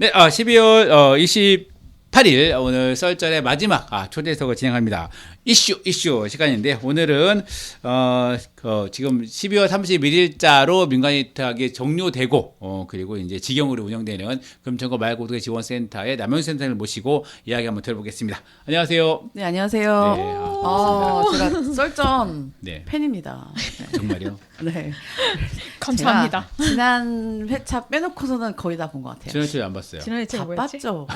네, 12월 28일 오늘 썰전의 마지막 초대석을 진행합니다. 이슈 시간인데 오늘은 지금 12월 31일자로 민간위탁이 종료되고 그리고 이제 직영으로 운영되는 금천구 마을고등어 지원센터의 남현 센터를 모시고 이야기 한번 들어보겠습니다. 안녕하세요. 네, 안녕하세요. 네, 제가 썰전 네. 팬입니다. 정말요? 네. 감사합니다. 제가 지난 회차 빼놓고서는 거의 다 본 것 같아요. 지난 주에 안 봤어요. 지난해 제가 뭐였지? 바빴죠.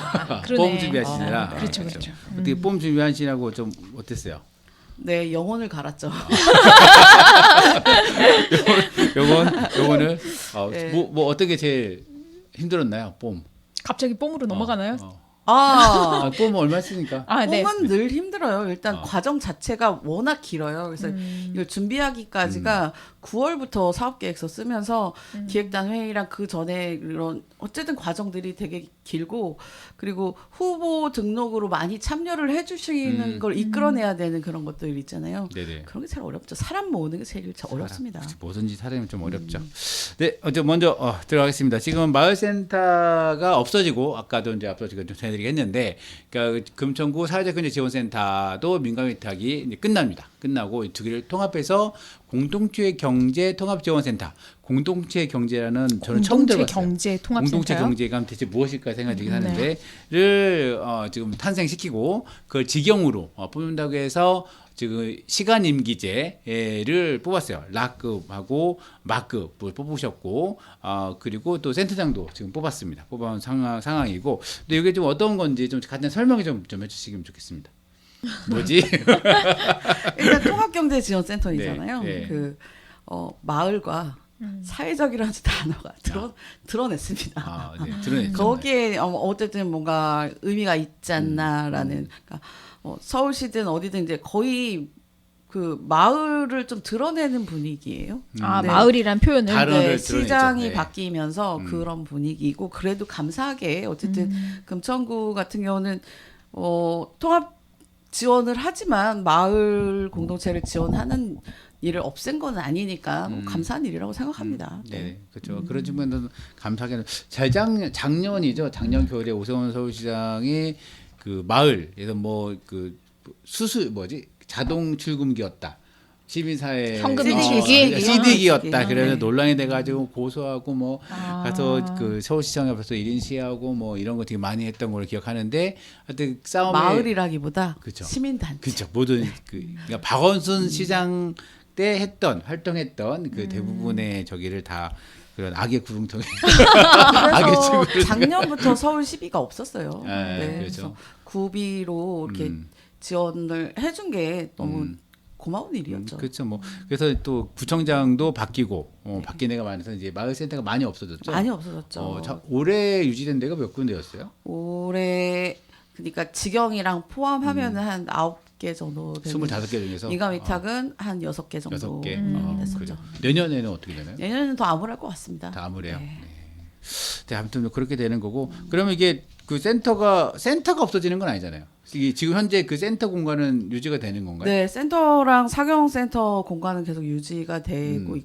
뽐 준비하시느라. 그렇죠. 어떻게 뽐 준비하시라고 좀 어땠어요? 네, 영혼을 갈았죠. 요거는 네. 뭐 어떤 게 제일 힘들었나요? 뽐. 갑자기 뽕으로 넘어가나요? 뽐은 얼마 쓰니까? 네. 뽕은 늘 힘들어요. 일단 과정 자체가 워낙 길어요. 그래서 이걸 준비하기까지가 9월부터 사업계획서 쓰면서 기획단 회의랑 그 전에 이런 어쨌든 과정들이 되게 길고 그리고 후보 등록으로 많이 참여를 해주시는 걸 이끌어내야 되는 그런 것들 있잖아요. 네네. 그런 게 제일 어렵죠. 사람 모으는 게 제일 어렵습니다. 뭐든지 사람이 좀 어렵죠. 네, 먼저 들어가겠습니다. 지금 마을센터가 없어지고 아까도 이제 앞서 지금 좀 전해드리겠는데, 그러니까 금천구 사회자금융지원센터도 민간위탁이 이제 끝납니다. 끝나고 이 두 개를 통합해서 공동체 경제 통합지원센터. 공동체 경제라는 저는 처음 들어봤어요. 경제 통합센터요? 공동체 경제가 대체 무엇일까 생각이 하는데를 지금 탄생시키고 그걸 직영으로 뽑는다고 해서 지금 시간 임기제를 뽑았어요. 락급하고 막급을 뽑으셨고 그리고 또 센터장도 지금 뽑았습니다. 뽑아온 상황이고 근데 이게 좀 어떤 건지 좀 간단히 설명을 좀 해주시면 좋겠습니다. 뭐지? 일단 통합경제지원센터이잖아요. 네. 마을과 사회적이라는 단어가 드러냈습니다. 네, 드러냈죠. 거기에 어쨌든 뭔가 의미가 있지 않나라는 그러니까 서울시든 어디든 이제 거의 그 마을을 좀 드러내는 분위기예요. 네. 마을이란 표현을 다른 시장이 네. 바뀌면서 그런 분위기고 그래도 감사하게 어쨌든 금천구 같은 경우는 통합 지원을 하지만 마을 공동체를 지원하는 일을 없앤 건 아니니까 감사한 일이라고 생각합니다. 네, 그렇죠. 그런 측면에서 감사하게는 작년이죠. 작년 겨울에 오세훈 서울시장이 그 마을에서 자동 출금기였다. 시민사회 현금 CD기였다. 그래서 네. 논란이 돼가지고 고소하고 가서 그 서울시장 앞에서 1인 시하고 이런 거 되게 많이 했던 걸 기억하는데 하여튼 싸움에 마을이라기보다 그쵸. 시민단체. 그렇죠. 모든 그러니까 박원순 시장 때 활동했던 그 대부분의 저기를 다 그런 악의 구름통에 그래서 작년부터 서울 시비가 없었어요. 그렇죠. 그래서 구비로 이렇게 지원을 해준 게 너무 고마운 일이었죠. 그렇죠. 그래서 또 구청장도 바뀌고 바뀐 데가 많아서 이제 마을센터가 많이 없어졌죠. 많이 없어졌죠. 올해 유지된 데가 몇 군데였어요? 올해 그러니까 직영이랑 포함하면은 한 9개 정도 되는 25개 중에서 민간위탁은 한 6개 정도 6개. 됐었죠. 그렇죠. 내년에는 어떻게 되나요? 내년에는 더 암울할 것 같습니다. 다 암울해요. 네. 네, 아무튼 그렇게 되는 거고 그러면 이게 그 센터가 없어지는 건 아니잖아요. 지금 현재 그 센터 공간은 유지가 되는 건가요? 네, 센터랑 사경센터 공간은 계속 유지가 되고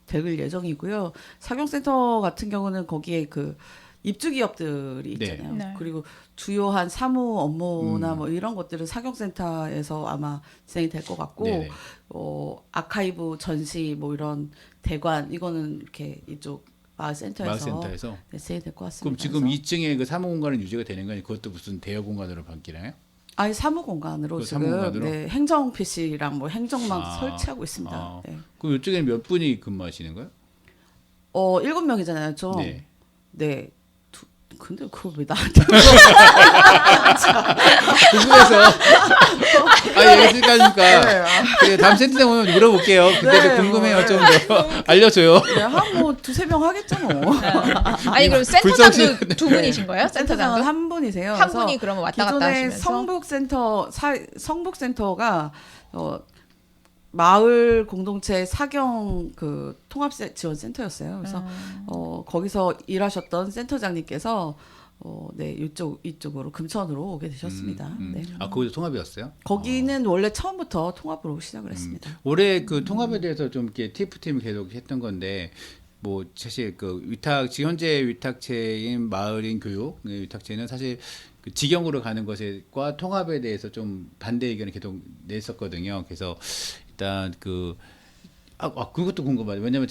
될 예정이고요. 사경센터 같은 경우는 거기에 그 입주 기업들이 있잖아요. 네. 그리고 주요한 사무 업무나 이런 것들은 사경센터에서 아마 진행이 될 것 같고, 네네. 아카이브 전시 이런 대관 이거는 이렇게 이쪽 마을센터에서 네, 진행이 될 것 같습니다. 그럼 지금 2층에 그 사무 공간은 유지가 되는 거니 그것도 무슨 대여 공간으로 바뀌나요? 아니 사무 공간으로 지금 사무 공간으로? 네, 행정 PC랑 행정망 설치하고 있습니다. 네. 그럼 이쪽에는 몇 분이 근무하시는 거예요? 7명이잖아요, 좀. 네. 네. 근데 그걸 왜 나한테 궁금해서 여기까지니까 그래, 다음 센터장 오면 물어볼게요. 그때도 네, 궁금해요. 좀 더 알려줘요. 네, 한 두세 명 하겠죠 뭐. 아니 그럼 센터장도 두 분이신 거예요? 센터장은 센터장도? 한 분이세요. 한 분이 그러면 왔다 갔다 기존에 하시면서 성북센터가 마을 공동체 사경 그 통합 지원센터였어요. 그래서 거기서 일하셨던 센터장님께서 네, 이쪽으로 금천으로 오게 되셨습니다. 네. 거기도 통합이었어요? 거기는 원래 처음부터 통합으로 시작을 했습니다. 올해 그 통합에 대해서 좀 이렇게 TF팀이 계속 했던 건데 뭐 사실 그 위탁 지금 현재 위탁체인 마을인 교육 위탁체는 사실 그 직영으로 가는 것과 통합에 대해서 좀 반대 의견을 계속 냈었거든요. 그래서 일단 그것도 궁금하죠. 왜냐면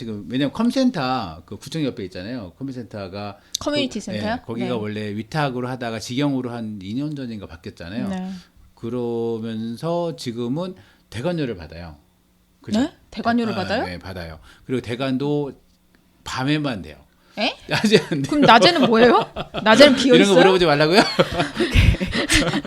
컴센터 그 구청 옆에 있잖아요. 컴센터가 커뮤니티 센터요? 거기가 네. 원래 위탁으로 하다가 직영으로 한 2년 전인가 바뀌었잖아요. 네. 그러면서 지금은 대관료를 받아요. 그죠? 네? 대관료를 받아요? 네, 받아요. 그리고 대관도 밤에만 돼요. 에? 낮에 안 돼요. 그럼 낮에는 뭐예요? 낮에는 비어 이런 거 있어요? 물어보지 말라고요?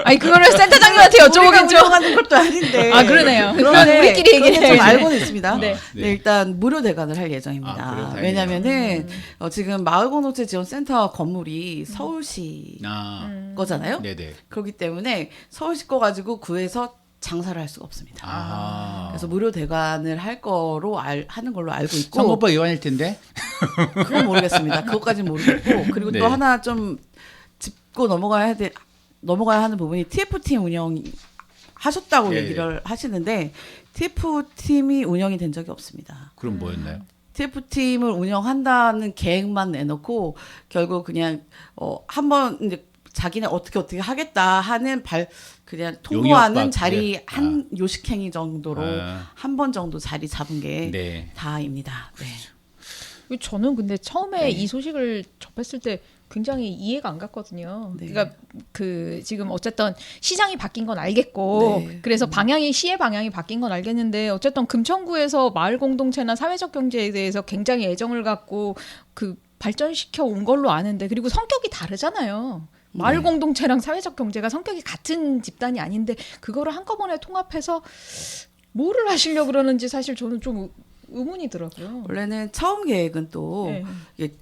아니 그거를 센터장님한테 우리가 여쭤보겠죠. 운영하는 것도 아닌데. 아 그러네요. 그건 그런데 우리끼리 얘기를 그건 좀 해야지. 알고는 있습니다. 네. 네, 일단 무료 대관을 할 예정입니다. 아, 그래요? 다행이네요. 왜냐면은 지금 마을공동체 지원센터 건물이 서울시 아, 거잖아요. 네네. 그렇기 때문에 서울시 거 가지고 구해서 장사를 할 수가 없습니다. 아, 그래서 무료 대관을 할 거로 하는 걸로 알고 있고 선거법 위반일 텐데. 그건 모르겠습니다. 그것까지는 모르겠고 그리고 네. 또 하나 좀 짚고 넘어가야 하는 부분이 TF팀 운영 하셨다고 예, 얘기를 하시는데 TF팀이 운영이 된 적이 없습니다. 그럼 뭐였나요? TF팀을 운영한다는 계획만 내놓고 결국 그냥 한번 이제 자기네 어떻게 하겠다 하는 그냥 통보하는 용역 자리 예. 한 요식행위 정도로 아. 한 번 정도 자리 잡은 게 네. 다입니다. 네. 저는 근데 처음에 네. 이 소식을 접했을 때 굉장히 이해가 안 갔거든요. 네. 그러니까 그 지금 어쨌든 시장이 바뀐 건 알겠고 네. 그래서 시의 방향이 바뀐 건 알겠는데 어쨌든 금천구에서 마을 공동체나 사회적 경제에 대해서 굉장히 애정을 갖고 그 발전시켜 온 걸로 아는데 그리고 성격이 다르잖아요. 마을 네. 공동체랑 사회적 경제가 성격이 같은 집단이 아닌데 그거를 한꺼번에 통합해서 뭐를 하시려고 그러는지 사실 저는 좀 의문이더라고요. 원래는 처음 계획은 또 네. 이게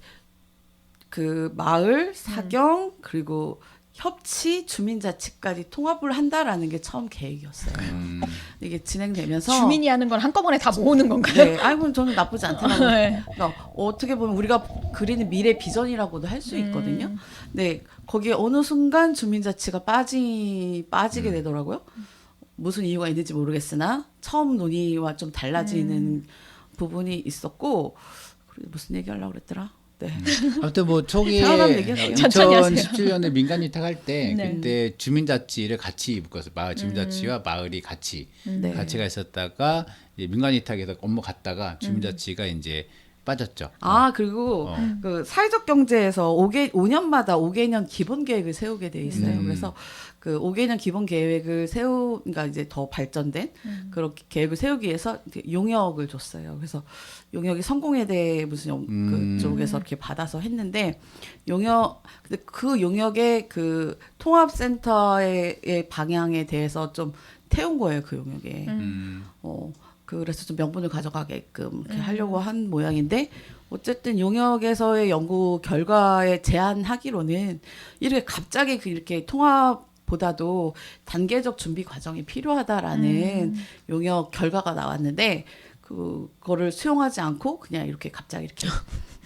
그 마을, 사경 그리고 협치, 주민자치까지 통합을 한다라는 게 처음 계획이었어요. 이게 진행되면서 주민이 하는 건 한꺼번에 다 모으는 건가요? 네, 아이고 저는 나쁘지 않더라고요. 네. 그러니까 어떻게 보면 우리가 그리는 미래 비전이라고도 할 수 있거든요. 네, 거기에 어느 순간 주민자치가 빠지게 되더라고요. 무슨 이유가 있는지 모르겠으나 처음 논의와 좀 달라지는 부분이 있었고 그리고 무슨 얘기 하려고 그랬더라. 네. 아무튼 뭐 초기에 생각나면 얘기할게요. 천천히 하세요. 2017년에 민간 위탁할 때 네. 그때 주민자치를 같이 묶었어요. 마을 주민자치와 마을이 같이 네. 같이가 있었다가 이제 민간 위탁에서 업무 갔다가 주민자치가 이제 빠졌죠. 아 그리고 그 사회적 경제에서 5년마다 5개년 기본 계획을 세우게 돼 있어요. 그래서 그 5개년 기본 계획을 그러니까 이제 더 발전된 그렇게 계획을 세우기 위해서 용역을 줬어요. 그래서 용역이 성공에 대해 무슨 그쪽에서 이렇게 받아서 했는데 근데 그 용역의 그 통합센터의 방향에 대해서 좀 태운 거예요. 그 용역에. 그래서 좀 명분을 가져가게끔 이렇게 하려고 한 모양인데 어쨌든 용역에서의 연구 결과에 제안하기로는 이렇게 갑자기 이렇게 통합보다도 단계적 준비 과정이 필요하다라는 용역 결과가 나왔는데 그거를 수용하지 않고 그냥 이렇게 갑자기 이렇게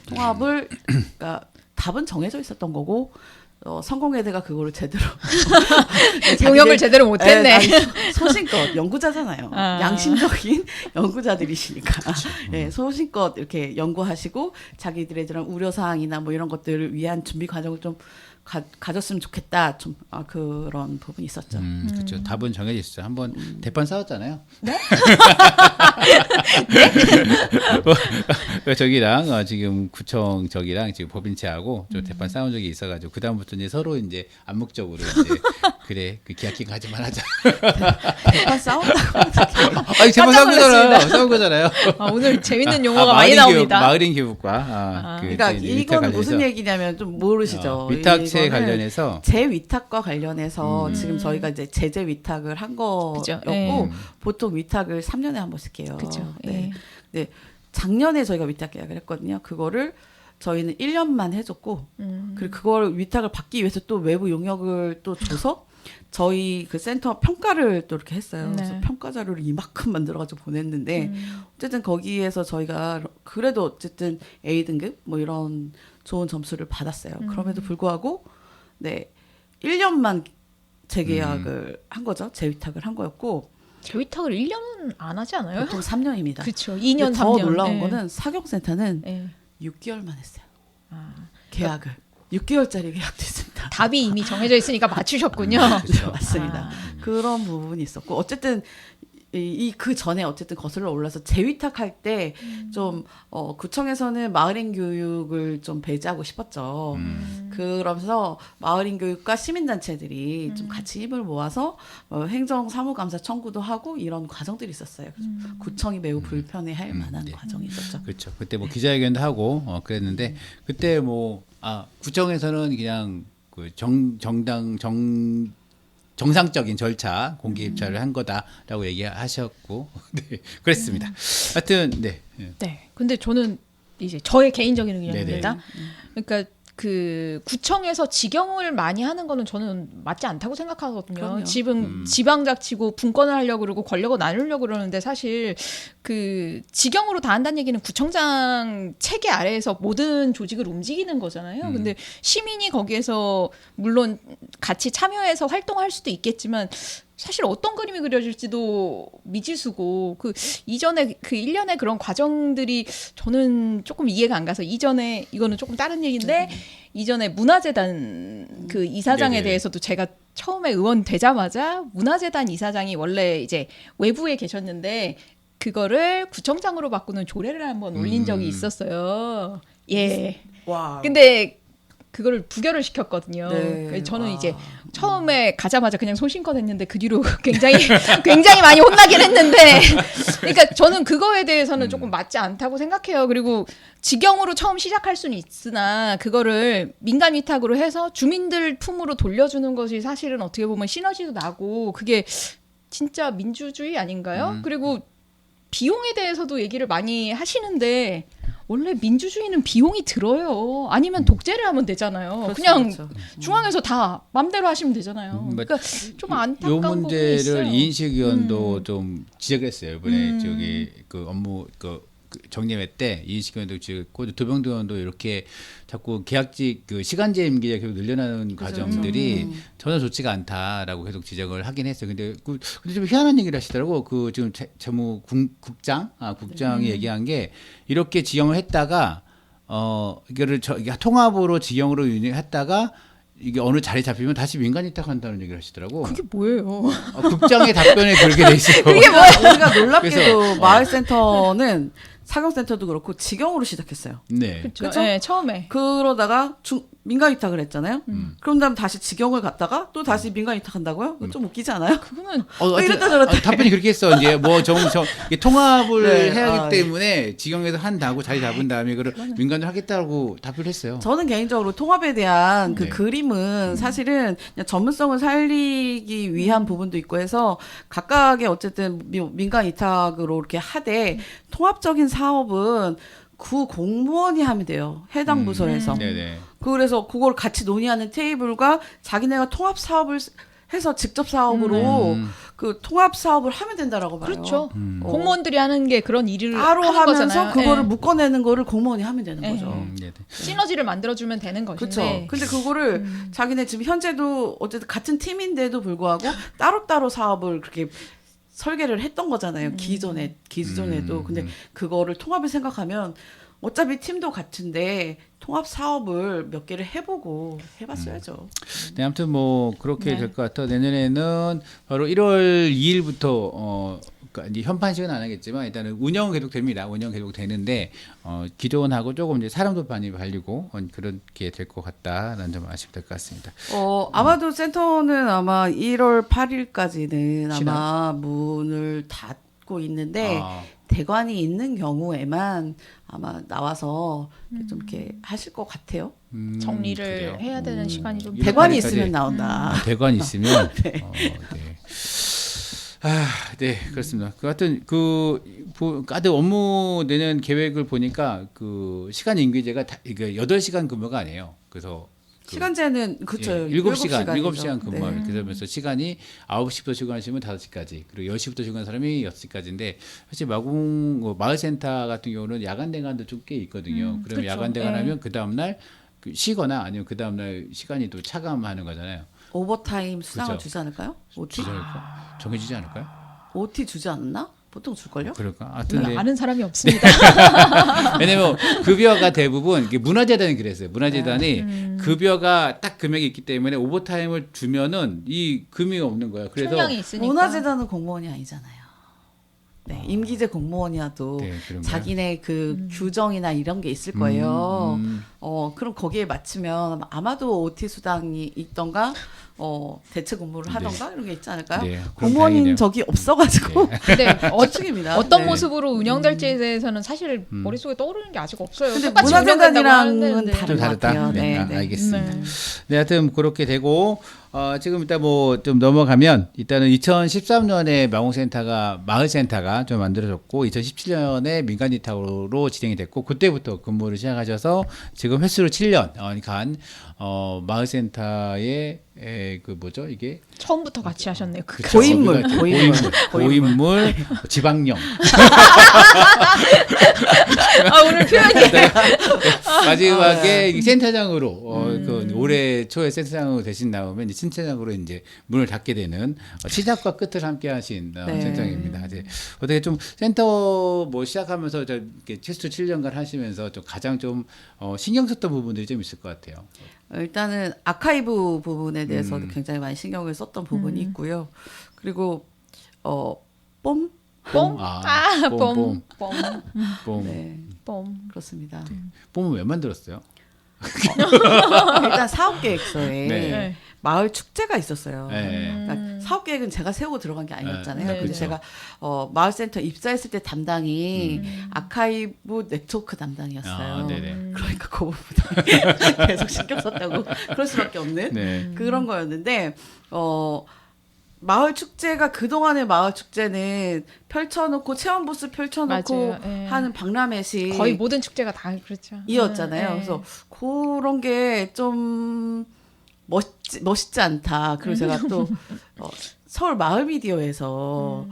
통합을 그러니까 답은 정해져 있었던 거고 성공회대가 그거를 제대로 용역을 제대로 못했네. 아니, 소신껏 연구자잖아요. 아. 양심적인 연구자들이시니까 소신껏 이렇게 연구하시고 자기들의 이런 우려사항이나 뭐 이런 것들을 위한 준비 과정을 좀 가졌으면 좋겠다. 좀 그런 부분이 있었죠. 그렇죠. 답은 정해져 있어요. 한번 대판 싸웠잖아요. 네? 저기랑 지금 구청 저기랑 지금 법인체하고 좀 대판 싸운 적이 있어가지고 그 다음부터 이제 서로 이제 암묵적으로 이제 그래 그 계약 기간 하지만 하자. 대판 싸운다고 아니 대판 싸운 깜짝 거잖아요. 놀랐습니다. 싸운 거잖아요. 오늘 재밌는 용어가 마을인 많이 나옵니다. 마을인 교육과 그러니까 이제 이건 위탁 무슨 관련해서 얘기냐면 좀 모르시죠. 위탁체 이거는 관련해서 재위탁과 관련해서 지금 저희가 이제 제재 위탁을 한 그죠. 거였고 예. 보통 위탁을 3년에 한 번씩 해요. 그죠. 네. 예. 네. 작년에 저희가 위탁 계약을 했거든요. 그거를 저희는 1년만 해줬고 그리고 그걸 위탁을 받기 위해서 또 외부 용역을 또 줘서 저희 그 센터 평가를 또 이렇게 했어요. 네. 그래서 평가 자료를 이만큼 만들어가지고 보냈는데 어쨌든 거기에서 저희가 그래도 어쨌든 A 등급 뭐 이런 좋은 점수를 받았어요. 그럼에도 불구하고 네 1년만 재계약을 한 거죠. 재위탁을 한 거였고 재위탁을 1년은 안 하지 않아요? 보통 3년입니다. 그렇죠. 2년, 더 3년. 놀라운 예. 거는 사격센터는 예. 6개월만 했어요. 아, 계약을. 6개월짜리 계약됐습니다. 답이 이미 정해져 있으니까 맞추셨군요. 네, 맞습니다. 아. 그런 부분이 있었고 어쨌든 그 전에 어쨌든 거슬러 올라서 재위탁할 때 좀 구청에서는 마을인 교육을 좀 배제하고 싶었죠. 그러면서 마을인 교육과 시민단체들이 좀 같이 힘을 모아서 행정사무감사 청구도 하고 이런 과정들이 있었어요. 그래서 구청이 매우 불편해할 만한 네. 과정이 있었죠. 그렇죠. 그때 뭐 기자회견도 하고 그랬는데 그때 뭐 구청에서는 그냥 그 정상적인 절차 공개 입찰을 한 거다라고 얘기하셨고 네 그랬습니다. 하여튼 네. 네. 근데 저는 이제 저의 개인적인 의견입니다. 네네. 그러니까 그 구청에서 직영을 많이 하는 거는 저는 맞지 않다고 생각하거든요. 그럼요. 지금 지방자치고 분권을 하려고 그러고 권력을 나누려고 그러는데 사실 그 직영으로 다 한다는 얘기는 구청장 체계 아래에서 모든 조직을 움직이는 거잖아요. 근데 시민이 거기에서 물론 같이 참여해서 활동할 수도 있겠지만 사실 어떤 그림이 그려질지도 미지수고 그 이전에 그 일련의 그런 과정들이 저는 조금 이해가 안 가서 이전에 이거는 조금 다른 얘기인데 이전에 문화재단 그 이사장에 네네. 대해서도 제가 처음에 의원 되자마자 문화재단 이사장이 원래 이제 외부에 계셨는데 그거를 구청장으로 바꾸는 조례를 한번 올린 적이 있었어요. 예. 와. 근데 그거를 부결을 시켰거든요. 네. 그래서 저는 와. 이제 처음에 가자마자 그냥 소신껏 했는데 그 뒤로 굉장히 많이 혼나긴 했는데 그러니까 저는 그거에 대해서는 조금 맞지 않다고 생각해요. 그리고 직영으로 처음 시작할 수는 있으나 그거를 민간 위탁으로 해서 주민들 품으로 돌려주는 것이 사실은 어떻게 보면 시너지도 나고 그게 진짜 민주주의 아닌가요? 그리고 비용에 대해서도 얘기를 많이 하시는데 원래 민주주의는 비용이 들어요. 아니면 독재를 하면 되잖아요. 그렇죠, 그냥 그렇죠. 중앙에서 다 맘대로 하시면 되잖아요. 그러니까 좀 요 안타까운 부분이 문제를 있어요. 이인식위원도 좀 지적했어요. 이번에 저기 그 업무 그 정례회 때 이인식위원도 지적했고 도병도 의원도 이렇게 자꾸 계약직 그 시간제 임기가 계속 늘려나는 과정들이 전혀 좋지가 않다라고 계속 지적을 하긴 했어요. 근데 근데 좀 희한한 얘기를 하시더라고. 그 지금 국장이 얘기한 게 이렇게 지정을 했다가 이거를 이게 통합으로 지정으로 운영했다가 이게 어느 자리 잡히면 다시 민간 위탁한다는 얘기를 하시더라고. 그게 뭐예요? 국장의 답변에 그렇게 돼 있어요. 그게 뭐야? 우리가 놀랍게도 그래서, 마을센터는 사경센터도 그렇고 직영으로 시작했어요. 네. 그렇죠. 그쵸? 네, 처음에. 그러다가 민간 위탁을 했잖아요. 그런 다음 다시 직영을 갔다가 또 다시 민간 위탁한다고요? 그거 좀 웃기지 않아요? 그거는 이랬다 저랬다. 답변이 그렇게 했어. 이제 뭐 이게 통합을 네, 해야 하기 네. 때문에 직영에서 한다고 자리 잡은 다음에 그걸 민간으로 하겠다고 답변을 했어요. 저는 개인적으로 통합에 대한 그 네. 그림은 사실은 그냥 전문성을 살리기 위한 부분도 있고 해서 각각의 어쨌든 민간 위탁으로 이렇게 하되 통합적인 사업은 구 공무원이 하면 돼요. 해당 부서에서. 네네. 그래서 그걸 같이 논의하는 테이블과 자기네가 통합 사업을 해서 직접 사업으로 그 통합 사업을 하면 된다라고 봐요. 그렇죠. 공무원들이 하는 게 그런 일을 따로 하는 하면서 거잖아요. 그거를 예. 묶어내는 거를 공무원이 하면 되는 예. 거죠. 네네. 시너지를 만들어주면 되는 그렇죠. 것인데. 근데 그거를 자기네 지금 현재도 어쨌든 같은 팀인데도 불구하고 따로따로 사업을 그렇게 설계를 했던 거잖아요. 기존에도. 근데 그거를 통합을 생각하면 어차피 팀도 같은데 통합 사업을 몇 개를 해보고 해봤어야죠. 네, 아무튼 뭐 그렇게 네. 될 것 같아. 내년에는 바로 1월 2일부터 그러니까 이제 현판식은 안 하겠지만 일단은 운영은 계속 됩니다. 운영 계속 되는데 기존하고 조금 이제 사람도 많이 발리고 그렇게 될 것 같다라는 점 아시면 될 것 같습니다. 아마도 센터는 아마 1월 8일까지는 쉬나? 아마 문을 닫고 있는데 아. 대관이 있는 경우에만 아마 나와서 좀 이렇게 하실 것 같아요. 정리를 그래요. 해야 되는 시간이 좀 대관이 여기까지. 있으면 나온다. 대관이 있으면 네. 네. 네, 그렇습니다. 그 하여튼 다들 업무 내는 계획을 보니까 그 시간 임기제가 이게 8시간 근무가 아니에요. 그래서 시간제는 그렇죠. 7시간 시간이죠. 근무하면 네. 그러면서 시간이 9시부터 출근하시면 5시까지 그리고 10시부터 출근하는 사람이 6시까지인데 사실 마을센터 같은 경우는 야간 대관도 좀 꽤 있거든요. 그러면 그렇죠. 야간 예. 대관하면 그 다음날 쉬거나 아니면 그 다음날 시간이 또 차감하는 거잖아요. 오버타임 수당을 그렇죠. 주지 않을까요? OT? 주지 않을까? 정해지지 않을까요? OT 주지 않나? 보통 줄걸요? 그럴까? 하여튼 네. 아는 사람이 없습니다. 왜냐면 급여가 대부분 이게 문화재단이 그랬어요. 문화재단이 급여가 딱 금액이 있기 때문에 오버타임을 주면은 이 금이 없는 거야. 그래서 총량이 있으니까. 문화재단은 공무원이 아니잖아요. 네, 임기제 공무원이라도 네, 그런가요? 자기네 그 규정이나 이런 게 있을 거예요. 음. 그럼 거기에 맞추면 아마도 OT 수당이 있던가, 대체 근무를 하던가 이런 게 있지 않을까요? 네, 그럼 공무원인 다행이네요. 적이 없어가지고 근데 추측입니다. 어떤 네. 모습으로 운영될지에 대해서는 사실 머릿속에 떠오르는 게 아직 없어요. 근데 똑같이 운영된다고 문화재단이랑은 하는데. 다른 좀 것 다르다. 같아요. 네, 네, 네. 알겠습니다. 네. 네, 하여튼 그렇게 되고 지금 일단 뭐 좀 넘어가면 일단은 2013년에 마을센터가 좀 만들어졌고 2017년에 민간이타로 진행이 됐고 그때부터 근무를 시작하셔서 지금 횟수로 7년 간 마을센터의 그 뭐죠 이게 처음부터 같이 하셨네요. 그 그쵸? 고인물, 그러니까 고인물 지방령 오늘 표현이 마지막에 이 센터장으로 그 올해 초에 센터장으로 대신 나오면 이제 센터장으로 이제 문을 닫게 되는 시작과 끝을 함께하신 네. 센터장입니다. 이제 어떻게 좀 센터 뭐 시작하면서 저 이렇게 최소 7년간 하시면서 좀 가장 좀 신경 썼던 부분들이 좀 있을 것 같아요. 일단은 아카이브 부분에 대해서도 굉장히 많이 신경을 썼던 부분이 있고요. 그리고 뽐? 뽕? 뽐. 뽕. 네, 뽕. 그렇습니다. 뽐은 왜 만들었어요? 일단 사업계획서에 네. 마을 축제가 있었어요. 네. 그러니까 사업계획은 제가 세우고 들어간 게 아니었잖아요. 네, 근데 그렇죠. 제가 마을센터 입사했을 때 담당이 아카이브 네트워크 담당이었어요. 네네. 그러니까 그 부분에 계속 신경 썼다고 그럴 수밖에 없는 네. 그런 거였는데 마을 축제가 그동안의 마을 축제는 펼쳐놓고 체험 부스 펼쳐놓고 맞아요. 예. 하는 박람회식 거의 모든 축제가 다 그렇죠. 이었잖아요. 네. 그래서 그런 게 좀 멋있지 않다. 그리고 제가 또 서울 마을 미디어에서는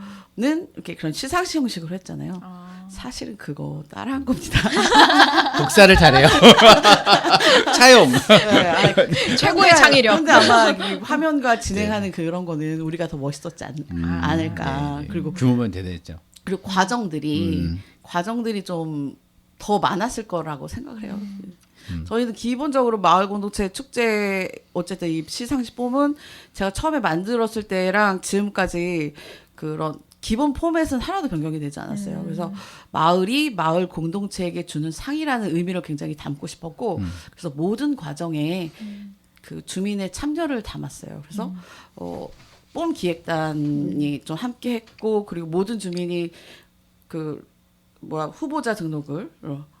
이렇게 그런 시상식 형식으로 했잖아요. 사실은 그거 따라한 겁니다. 독사를 잘해요. 차용. 네, 최고의 창의력. 근데 아마 이 화면과 진행하는 그런 거는 우리가 더 멋있었지 않을까. 네, 네. 그리고 규모만 대단했죠. 그리고 과정들이 좀 더 많았을 거라고 생각을 해요. 저희는 기본적으로 마을 공동체 축제 어쨌든 이 시상식 폼은 제가 처음에 만들었을 때랑 지금까지 그런 기본 포맷은 하나도 변경이 되지 않았어요. 그래서 마을이 마을 공동체에게 주는 상이라는 의미를 굉장히 담고 싶었고 그래서 모든 과정에 그 주민의 참여를 담았어요. 그래서 폼 기획단이 좀 함께 했고 그리고 모든 주민이 후보자 등록을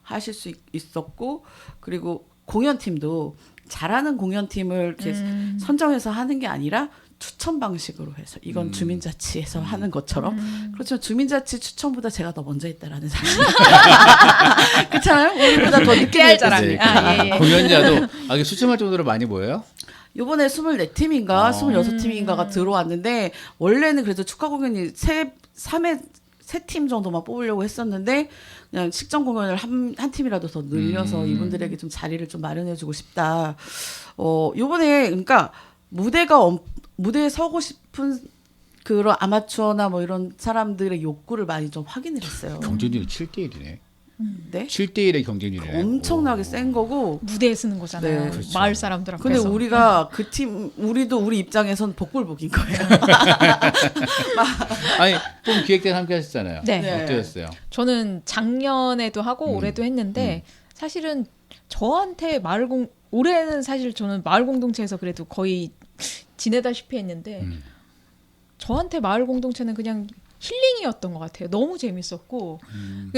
하실 수 있었고 그리고 공연팀도 잘하는 공연팀을 이렇게 선정해서 하는 게 아니라 추천 방식으로 해서 이건 주민자치에서 하는 것처럼 그렇지만 주민자치 추천보다 제가 더 먼저 했다라는 사실 그렇잖아요. 우리보다 더 늦게 할 했잖아요. 사람이. 예. 공연자도 이게 수침할 정도로 많이 보여요? 요번에 24팀인가 26팀인가가 들어왔는데 원래는 그래도 축하 공연이 3팀 정도만 뽑으려고 했었는데 그냥 식전 공연을 한 팀이라도 더 늘려서 이분들에게 좀 자리를 좀 마련해주고 싶다. 요번에 그러니까 무대에 서고 싶은 그런 아마추어나 뭐 이런 사람들의 욕구를 많이 좀 확인을 했어요. 경쟁률이 7대1이네. 네? 7대1의 경쟁률이네. 엄청나게 센 거고. 무대에 쓰는 거잖아요. 네. 그렇죠. 마을 사람들 앞에서. 근데 우리가 우리 입장에선 복불복인 거예요. 아니, 좀 기획단 함께 하셨잖아요. 네. 어떠셨어요? 저는 작년에도 하고 올해도 했는데 사실은 저한테 올해는 사실 저는 마을 공동체에서 그래도 거의 지내다시피 했는데 저한테 마을 공동체는 그냥 힐링이었던 것 같아요. 너무 재밌었고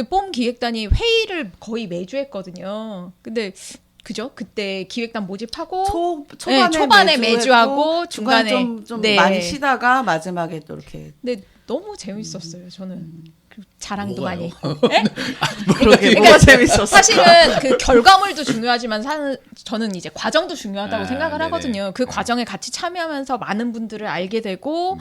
뽐 기획단이 회의를 거의 매주 했거든요. 근데 그죠? 그때 기획단 모집하고 초반에 매주 하고 중간에 좀 네. 많이 쉬다가 마지막에 또 이렇게. 근데 너무 재밌었어요. 저는 그리고 자랑도 뭐가요? 많이 했고. 네? 그러게 그러니까 뭐가 재밌었어. 사실은 그 결과물도 중요하지만 저는 이제 과정도 중요하다고 생각을 네네. 하거든요. 그 과정에 같이 참여하면서 많은 분들을 알게 되고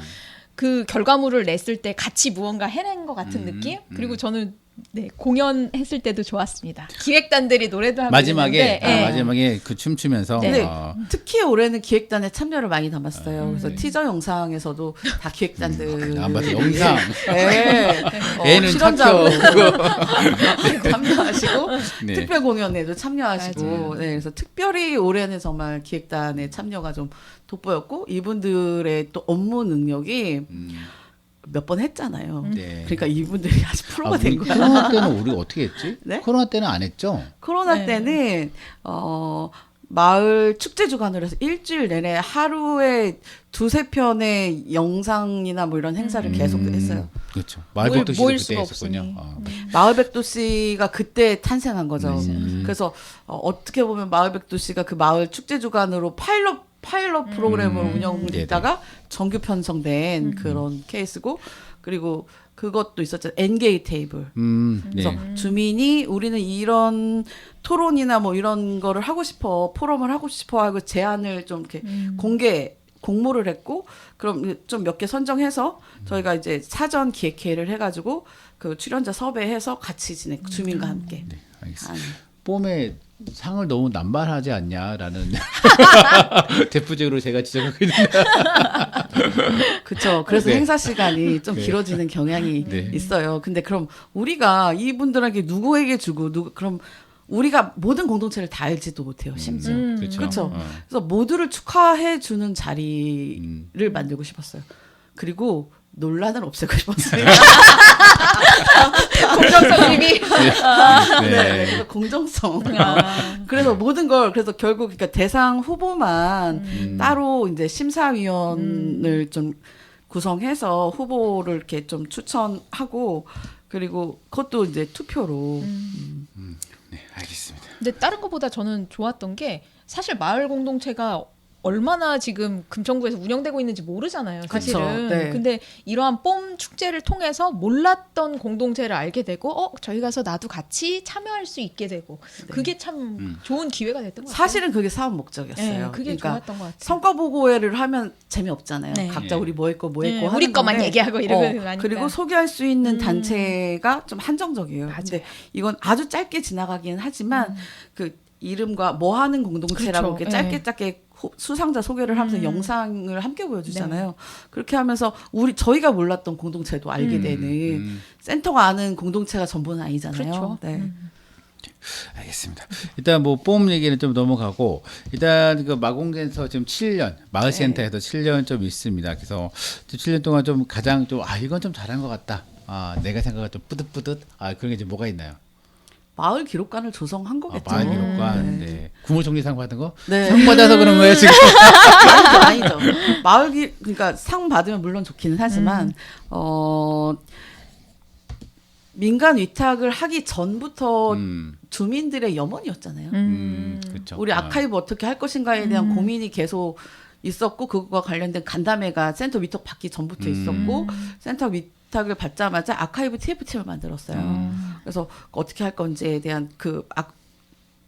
그 결과물을 냈을 때 같이 무언가 해낸 것 같은 느낌? 그리고 저는 네, 공연했을 때도 좋았습니다. 기획단들이 노래도 하고 마지막에 있는데, 예. 마지막에 그 춤추면서 근데 아, 특히 올해는 기획단에 참여를 많이 담았어요. 그래서 네. 티저 영상에서도 다 기획단들 안 봐도 영상 네. 애는 실현자로 착혀 참여하시고 네. 특별 공연에도 참여하시고 맞아요. 네, 그래서 특별히 올해는 정말 기획단의 참여가 좀 돋보였고 이분들의 또 업무 능력이 몇 번 했잖아요. 네. 그러니까 이분들이 아직 프로가 우리 된 거야. 코로나 때는 우리 어떻게 했지? 네? 코로나 때는 안 했죠? 코로나 네. 때는 마을 축제 주간으로 해서 일주일 내내 하루에 2-3편의 영상이나 뭐 이런 행사를 계속 했어요. 그렇죠. 마을백도 씨도 모일 그때 수가 했었군요. 없으니. 아. 마을백도시가 그때 탄생한 거죠. 음. 그래서 어떻게 보면 마을백도시가 그 마을 축제 주간으로 파일럿 프로그램을 운영했다가 정규 편성된 그런 케이스고 그리고 그것도 있었죠. 엔게이 테이블. 그래서 네. 주민이 우리는 이런 토론이나 뭐 이런 거를 하고 싶어 포럼을 하고 싶어 하고 제안을 좀 이렇게 공모를 했고 그럼 좀 몇 개 선정해서 저희가 이제 사전 기획회를 해가지고 그 출연자 섭외해서 같이 주민과 함께. 네, 알겠습니다. 하는. 뽐에 상을 너무 남발하지 않냐라는 대표적으로 제가 지적하고 있는데 그렇죠. 그래서 네. 행사 시간이 좀 네. 길어지는 경향이 네. 있어요. 근데 그럼 우리가 이분들에게 누구에게 주고 그럼 우리가 모든 공동체를 다 알지도 못해요. 심지어. 그렇죠. 그렇죠. 어. 그래서 모두를 축하해 주는 자리를 만들고 싶었어요. 그리고 논란을 없애고 싶었어요. 공정성 의미. 네. 그래서 공정성. 그래서 모든 걸 그래서 결국 그러니까 대상 후보만 따로 이제 심사위원을 좀 구성해서 후보를 이렇게 좀 추천하고 그리고 그것도 이제 투표로. 네, 알겠습니다. 근데 다른 것보다 저는 좋았던 게 사실 마을 공동체가 얼마나 지금 금천구에서 운영되고 있는지 모르잖아요, 사실은. 그쵸, 네. 근데 이러한 뽐 축제를 통해서 몰랐던 공동체를 알게 되고, 저희 가서 나도 같이 참여할 수 있게 되고, 그게 참 좋은 기회가 됐던 것 같아요. 사실은 그게 사업 목적이었어요. 네, 그게 그러니까 좋았던 것 같아요. 성과 보고회를 하면 재미없잖아요. 네. 각자 네. 우리 뭐 했고 뭐 네, 했고 우리 하는 것만 건데, 얘기하고 이러고 하니까. 그리고 소개할 수 있는 단체가 좀 한정적이에요. 근데 이건 아주 짧게 지나가기는 하지만 그 이름과 뭐 하는 공동체라고 그렇죠. 이렇게 짧게 수상자 소개를 하면서 영상을 함께 보여주잖아요. 그렇게 하면서 저희가 몰랐던 공동체도 알게 되는 센터가 아는 공동체가 전부는 아니잖아요. 그렇죠. 네. 알겠습니다. 일단 뭐 뽐 얘기는 좀 넘어가고 일단 그 마공센터 지금 7년 마을센터에서 7년 좀 있습니다. 그래서 7년 동안 좀 가장 좀 이건 좀 잘한 것 같다. 내가 생각할 좀 뿌듯뿌듯. 그런 게 이제 뭐가 있나요? 마을 기록관을 조성한 거겠죠. 마을 기록관, 네. 국무총리상 받은 거? 네. 상 받아서 그런 거예요 지금? 아니죠. 그러니까 상 받으면 물론 좋기는 하지만 민간 위탁을 하기 전부터 주민들의 염원이었잖아요. 그렇죠. 우리 아카이브 어떻게 할 것인가에 대한 고민이 계속 있었고 그것과 관련된 간담회가 센터 위탁 받기 전부터 있었고 센터 위탁을 받자마자 아카이브 TF팀을 만들었어요. 그래서 어떻게 할 건지에 대한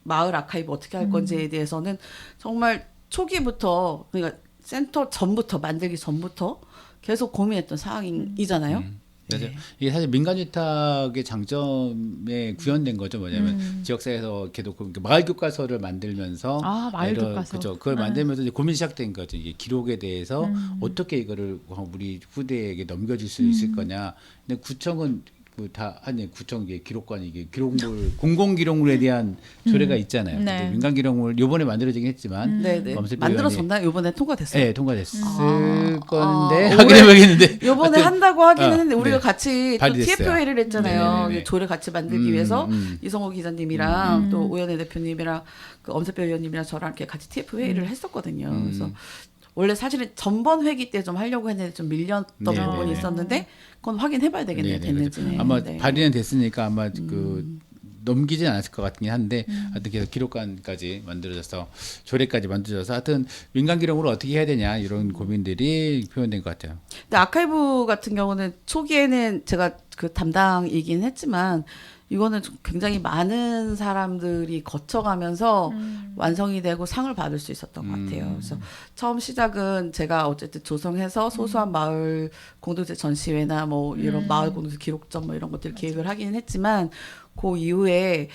마을 아카이브 어떻게 할 건지에 대해서는 정말 초기부터 그러니까 센터 전부터 만들기 전부터 계속 고민했던 사항이잖아요. 맞아요. 이게 사실 민간 위탁의 장점에 구현된 거죠. 뭐냐면 지역사회에서 계속 마을 교과서를 만들면서 마을 교과서. 그렇죠. 그걸 만들면서 이제 고민이 시작된 거죠. 이게 기록에 대해서 어떻게 이거를 우리 후대에게 넘겨줄 수 있을 거냐. 근데 구청은 구청 기록관 이게 기록물 공공 기록물에 대한 조례가 있잖아요. 네. 근데 민간 기록물 요번에 만들어지긴 했지만 네네. 엄세표 만들어졌나요? 이번에 통과됐어요. 네, 통과됐을 건데 올해- 확인해봐야겠는데 요번에 하여튼, 한다고 하기는 했는데 우리가 네. 같이 또 발의됐어요. TF 회의를 했잖아요. 네네네. 조례 같이 만들기 위해서 이성호 기자님이랑 또 오연혜 대표님이랑 그 엄세표 의원님이랑 저랑 이렇게 같이 TF 회의를 했었거든요. 그래서 원래 사실은 전번 회기 때 좀 하려고 했는데 좀 밀렸던 네네네. 부분이 있었는데 그건 확인해봐야 되겠네요. 네네, 됐는지는. 아마 네. 발의는 됐으니까 아마 그 넘기진 않았을 것 같긴 한데 하여튼 계속 기록관까지 만들어져서 조례까지 만들어져서 하여튼 민간 기록으로 어떻게 해야 되냐 이런 고민들이 표현된 것 같아요. 근데 아카이브 같은 경우는 초기에는 제가 그 담당이긴 했지만 이거는 굉장히 많은 사람들이 거쳐가면서 완성이 되고 상을 받을 수 있었던 것 같아요. 그래서 처음 시작은 제가 어쨌든 조성해서 소소한 마을 공동체 전시회나 뭐 이런 마을 공동체 기록점 뭐 이런 것들 기획을 하기는 했지만 그 이후에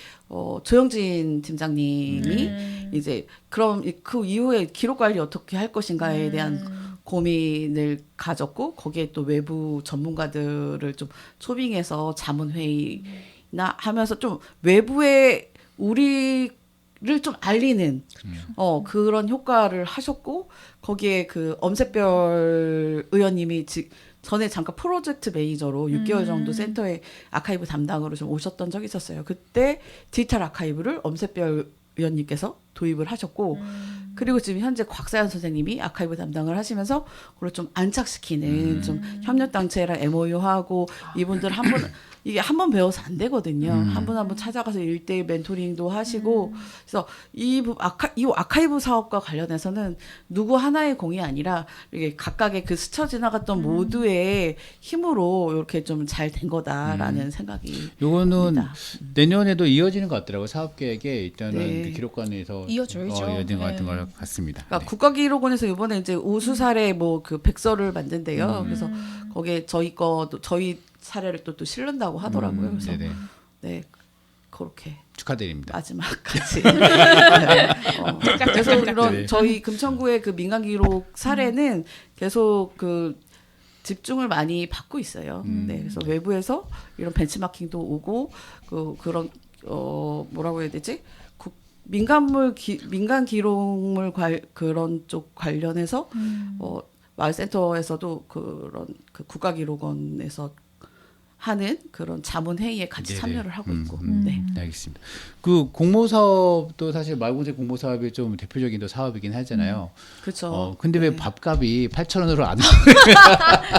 조영진 팀장님이 이제 그럼 그 이후에 기록 관리 어떻게 할 것인가에 대한 고민을 가졌고 거기에 또 외부 전문가들을 좀 초빙해서 자문회의나 하면서 좀 외부에 우리를 좀 알리는 그런 효과를 하셨고 거기에 그 엄새별 의원님이 전에 잠깐 프로젝트 매니저로 6개월 정도 센터에 아카이브 담당으로 좀 오셨던 적이 있었어요. 그때 디지털 아카이브를 엄새별 의원님께서 도입을 하셨고 그리고 지금 현재 곽사연 선생님이 아카이브 담당을 하시면서 그걸 좀 안착시키는 좀 협력단체랑 MOU하고 이분들 이게 한 번 배워서 안 되거든요. 한 분 한 분 찾아가서 1대1 멘토링도 하시고 그래서 이 아카이브 사업과 관련해서는 누구 하나의 공이 아니라 이게 각각의 그 스쳐 지나갔던 모두의 힘으로 이렇게 좀 잘 된 거다라는 생각이 요거는 듭니다. 내년에도 이어지는 것 같더라고요. 사업 계획에 일단은 네. 그 기록관에서 이어져야죠. 이어진 것 같은 네. 것 같습니다. 그러니까 네. 국가기록원에서 이번에 이제 우수 사례 뭐 그 백서를 만든대요. 그래서 거기에 저희 사례를 또 실른다고 하더라고요. 그래서 네네. 네 그렇게 축하드립니다. 마지막까지. 그래서 이런 네. 저희 금천구의 그 민간 기록 사례는 계속 그 집중을 많이 받고 있어요. 네, 그래서 외부에서 이런 벤치마킹도 오고 그런 뭐라고 해야 되지? 민간 기록물 그런 쪽 관련해서 마을센터에서도 그런 그 국가기록원에서 하는 그런 자문 회의에 같이 네네. 참여를 하고 있고. 네. 알겠습니다. 그 공모 사업도 사실 마을공제 공모 사업이 좀 대표적인 또 사업이긴 하잖아요. 그렇죠. 근데 왜 밥값이 8,000원으로 안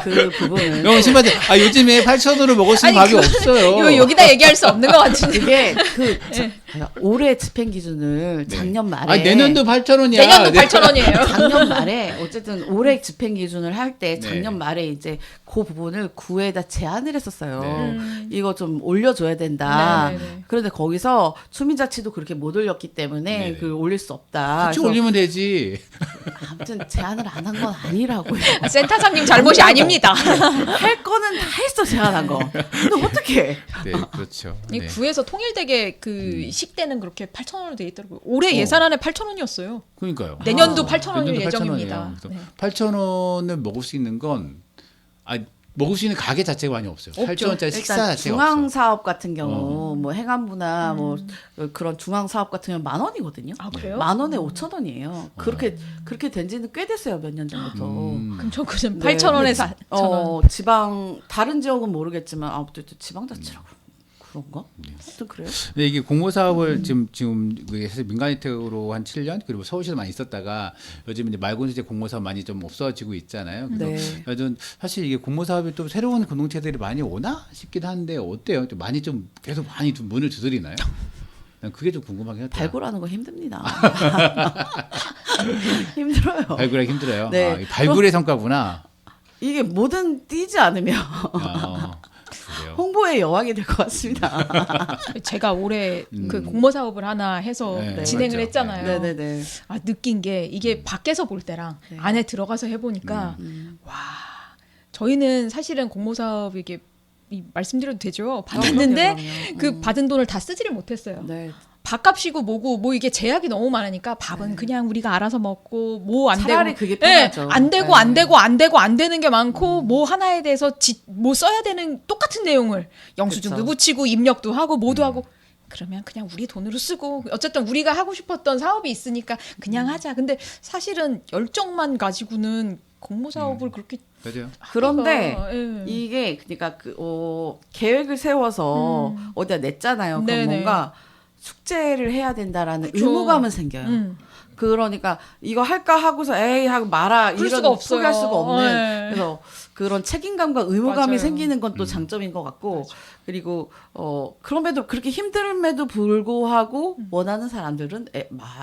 그 부분은 너무 심하지. 요즘에 8,000원으로 먹을 수 있는 밥이 없어요. 이거 여기다 얘기할 수 없는 것 같은데. 그게 올해 집행 기준을 네. 작년 말에 내년도 8,000원이야. 내년도 8,000원이에요. 작년 말에 어쨌든 올해 집행 기준을 할 때 네. 작년 말에 이제 그 부분을 구에다 제안을 했었어요. 네. 이거 좀 올려줘야 된다. 네네네. 그런데 거기서 주민자치도 그렇게 못 올렸기 때문에 네네. 그걸 올릴 수 없다. 같이 그래서 올리면 되지. 아무튼 제안을 안 한 건 아니라고요. 센터장님 잘못이 아닙니다. 할 거는 다 했어 제안한 거. 근데 어떻게? 네, 그렇죠. 이 네. 구에서 통일되게 그 식대는 그렇게 8,000원으로 돼 있더라고요. 올해 예산안에 8,000원이었어요. 그러니까요. 내년도 8,000원일 내년도 예정입니다. 8,000원이에요. 그래서 네. 8,000원을 먹을 수 있는 건 먹을 수 있는 가게 자체가 많이 없어요. 8,000원짜리 식사 일단 자체가 중앙 없어. 사업 같은 경우 뭐 행안부나 뭐 그런 중앙 사업 같은 경우 10,000원이거든요. 아, 그래요? 10,000원에 5,000원이에요. 그렇게 된 지는 꽤 됐어요. 몇 년 전부터. 금천구는 네. 8,000원에서 4,000원. 지방 다른 지역은 모르겠지만 아무튼 지방 자치라고 그런가? 하여튼 그래요. 근데 이게 공모 사업을 지금 사실 민간혜택으로 한 7년 그리고 서울시에서 많이 있었다가 요즘 이제 마을공제 공모 사업 많이 좀 없어지고 있잖아요. 그래서 네. 저는 사실 이게 공모 사업이 또 새로운 공동체들이 많이 오나 싶긴 한데 어때요? 좀 많이 좀 계속 많이 좀 문을 두드리나요? 난 그게 좀 궁금하긴 하다. 발굴하는 거 힘듭니다. 힘들어요. 발굴하기 힘들어요. 네. 이 발굴의 성과구나. 이게 뭐든 뛰지 않으면 그래요. 홍보의 여왕이 될 것 같습니다. 제가 올해 그 공모 사업을 하나 해서 네, 진행을 맞죠. 했잖아요. 네네네. 느낀 게 이게 밖에서 볼 때랑 네. 안에 들어가서 해보니까 와 저희는 사실은 공모 사업 이게 말씀드려도 되죠? 받았는데 그럼요. 그 받은 돈을 다 쓰지를 못했어요. 네. 밥값이고 뭐고 뭐 이게 제약이 너무 많으니까 밥은 그냥 우리가 알아서 먹고 뭐 안 되고 차라리 그게 편하죠. 안 되고 네. 안 되고 안 되고 안 되는 게 많고 뭐 하나에 대해서 뭐 써야 되는 똑같은 내용을 영수증도 그쵸. 붙이고 입력도 하고 뭐도 하고 그러면 그냥 우리 돈으로 쓰고 어쨌든 우리가 하고 싶었던 사업이 있으니까 그냥 하자. 근데 사실은 열정만 가지고는 공모 사업을 그렇게 맞아요. 그런데 예. 이게 그러니까 계획을 세워서 어디다 냈잖아요. 그럼 네네. 뭔가 숙제를 해야 된다라는 그쵸. 의무감은 생겨요. 그러니까 이거 할까 하고서 에이 하고 말아 그럴 이런 수가 없어요. 포기할 수가 없는 네. 그래서 그런 책임감과 의무감이 맞아요. 생기는 건 또 장점인 것 같고 그리고 그럼에도 그렇게 힘듦에도 불구하고 원하는 사람들은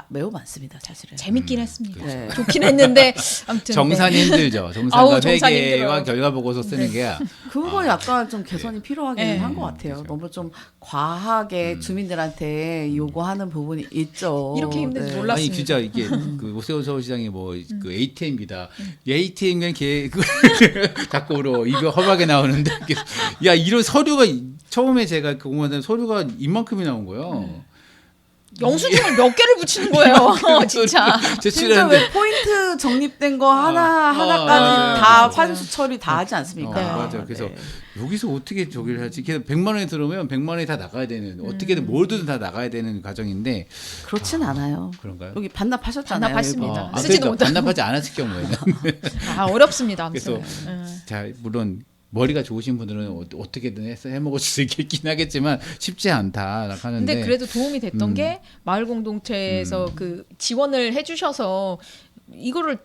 매우 많습니다 사실은. 재밌긴 했습니다. 네. 좋긴 했는데 아무튼 정산이 네. 힘들죠. 아우, 정산과 정산이 회계와 힘들어요. 결과 보고서 쓰는 게 그건 약간 좀 개선이 필요하긴 네. 한 것 같아요. 그렇죠. 너무 좀 과하게 주민들한테 요구하는 부분이 있죠. 이렇게 힘든지 네. 몰랐어요. 아니 진짜 이게 그 오세훈 서울시장이 뭐 그 ATM기다. ATM은 자꾸 울어 입이 허하게 나오는데 야 이런 서류가 처음에 제가 그 공부하는 서류가 이만큼이 나온 거예요. 영수증을 몇 개를 붙이는 거예요. 진짜. 진짜 제출하는데 왜 포인트 적립된 거 하나까지 맞아요. 다 맞아요. 환수 처리 다 하지 않습니까? 네. 맞아요. 그래서 네. 여기서 어떻게 저기를 하지? 그래서 100만 원이 들어오면 100만 원이 다 나가야 되는 어떻게든 뭐든 다 나가야 되는 과정인데 그렇진 않아요. 그런가요? 여기 반납하셨잖아요. 반납했습니다. 일본. 쓰지도 못하고. 반납하지 않았을 경우에는 아 어렵습니다. 아무튼. 그래서 자 물론 머리가 좋으신 분들은 어떻게든 해서 해먹을 수 있긴 하겠지만 쉽지 않다 하는데 근데 그래도 도움이 됐던 게 마을 공동체에서 그 지원을 해주셔서 이거를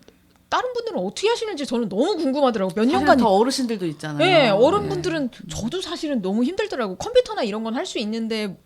다른 분들은 어떻게 하시는지 저는 너무 궁금하더라고요. 몇 사실은 년간. 더 어르신들도 있잖아요. 네, 어른분들은 저도 사실은 너무 힘들더라고요. 컴퓨터나 이런 건 할 수 있는데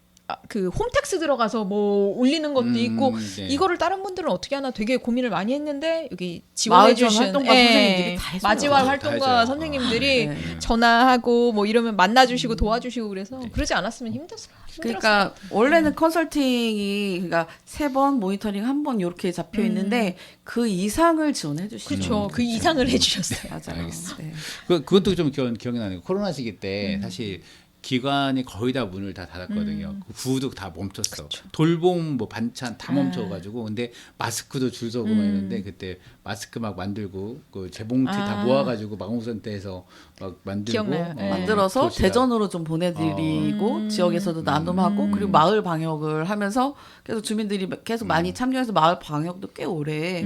그 홈택스 들어가서 뭐 올리는 것도 있고 네. 이거를 다른 분들은 어떻게 하나 되게 고민을 많이 했는데 여기 마을 지원해주신 지원 활동가 선생님들이 다 해줘요. 마지막 다 활동가 해줘요. 선생님들이 네. 전화하고 뭐 이러면 만나주시고 도와주시고 그래서 그러지 않았으면 힘들었어요. 그러니까 원래는 컨설팅이 그러니까 3번 모니터링 1번 이렇게 잡혀 있는데 그 이상을 지원해 주시죠. 그렇죠. 그 이상을 해주셨어요. 맞아요. 알겠습니다. 네. 그것도 좀 기억이 나네요. 코로나 시기 때 사실 기관이 거의 다 문을 다 닫았거든요. 그 구도 다 멈췄어. 돌봄 뭐 반찬 다 멈춰가지고 근데 마스크도 줄 서고 막 했는데 그때 마스크 막 만들고 그 재봉틀 다 모아가지고 마공센터에서 막 만들고 기억나요. 네. 만들어서 도시락. 대전으로 좀 보내드리고 지역에서도 나눔하고 그리고 마을 방역을 하면서 계속 주민들이 계속 많이 참여해서 마을 방역도 꽤 오래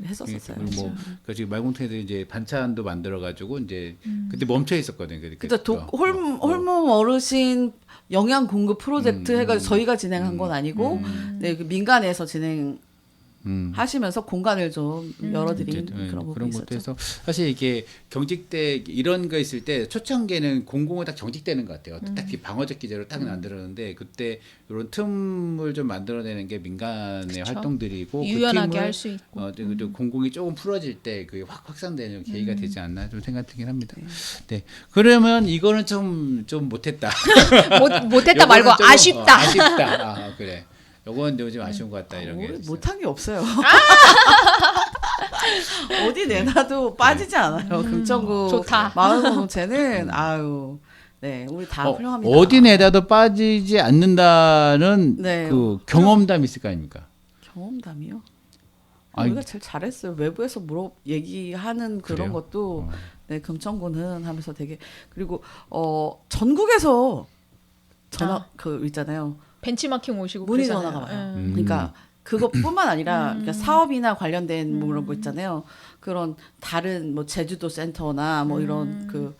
했었었어요. 그리고 뭐 그 지금 말공통에서 이제 반찬도 만들어가지고 이제 그때 멈춰 있었거든요. 그죠. 홀몸 어르신 영양 공급 프로젝트 해가지고 저희가 진행한 건 아니고 네, 그 민간에서 진행하시면서 공간을 좀 열어드린 그런 부분이 것도 있었죠. 해서 사실 이게 경직대 이런 거 있을 때 초창기에는 공공은 딱 경직되는 것 같아요. 딱히 방어적 기제로 딱 만들었는데 그때 이런 틈을 좀 만들어내는 게 민간의 그쵸. 활동들이고 유연하게 그 틈을 할 수 있고. 또 공공이 조금 풀어질 때 그게 확 확산되는 계기가 되지 않나 좀 생각되긴 합니다. 네. 그러면 이거는 좀 못했다. 못했다 말고 요거는 좀, 아쉽다. 아쉽다. 아, 그래. 요건 좀 아쉬운 것 같다 이런 게. 있어요. 못한 게 없어요. 어디 내놔도 빠지지 않아요. 금천구 좋다. 마을 공동체는 아유, 네, 우리 다 훌륭합니다. 어디 내다도 빠지지 않는다는 네. 그 경험담이 있을 거 아닙니까? 경험담이요? 아니, 우리가 제일 잘했어요. 외부에서 얘기하는 그런 그래요? 것도 네, 금천구는 하면서 되게 그리고 전국에서 전화 그 있잖아요. 벤치마킹 오시고 문의 그러잖아요. 전화가 와요. 예. 그러니까 그것뿐만 아니라 그러니까 사업이나 관련된 뭐 그런 거 있잖아요. 그런 다른 뭐 제주도 센터나 뭐 이런 그